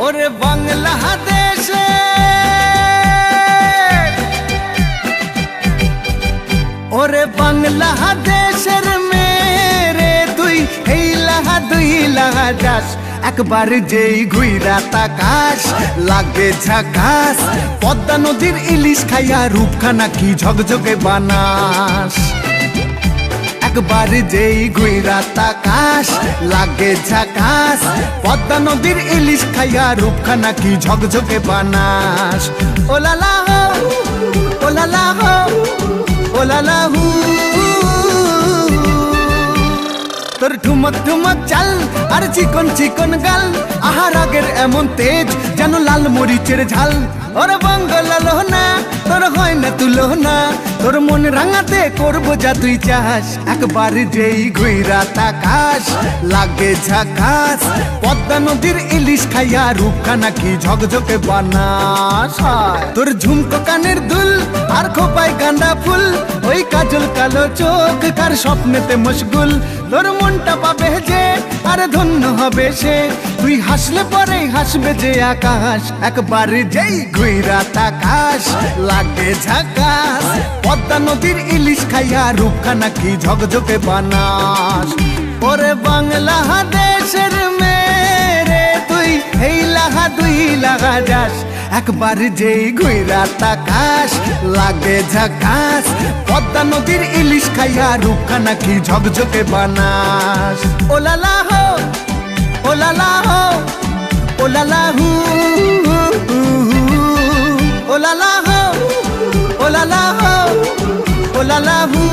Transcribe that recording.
ওরে বাংলাদেশে ওরে বাংলাদেশের মেরে তুই হেইলাহা দুইলাহা যাস একবার যেই ঘুইরা তাকাস লাগে ঝাকাস পদ্মা নদীর ইলিশ খাইয়া রূপখানা কি ঝকঝকে বানাস একবার যেই ঘুইরা তাকাস লাগে ঝাকাস পদ্মা নদীর ইলিশ খাইয়া রূপখানা কি ঝকঝকে বানাস ওলালা হো ওলালা হো ওলালা হু তোর ঠুমক ঠুমক চাল আর চিকন চিকন গাল আহার আগের এমন তেজ যেন লাল মরিচের ঝাল ওর বাংলা না তোর হয় না তুলো না তোর মন রাঙাতে করবো যা তুই চাস একবার যেই ঘুইরা তাকাস লাগে ঝাকাস পদ্মা নদীর ইলিশ খাইয়া রূপখানা কি ঝকঝকে বানাস তোর ঝুমকো কানের দুল আর খোপায় গাঁদা ফুল ওই কাজল কালো চোখ কার স্বপ্নেতে মশগুল তোর মনটা পাবে যে আর ধন্য হবে সে তুই হাসলে পরে হাসবে যে আকাশ একবার যেই ঘুইরা তাকাস লাগে ঝাকাস পদ্মা নদীর ইলিশ খাইয়া রূপখানা কি ঝকঝকে বানাস ওরে বাংলাদেশের মেরে তুই হেইলাহা দুইলাহা যাস একবার যেই ঘুইরা তাকাস লাগে ঝাকাস পদ্মা নদীর ইলিশ খাইয়া রূপখানা কি ঝকঝকে বানাস ওলালা হো ওলালা হো ওলালা হু ওলালা হো ওলালা হো ওলালা হু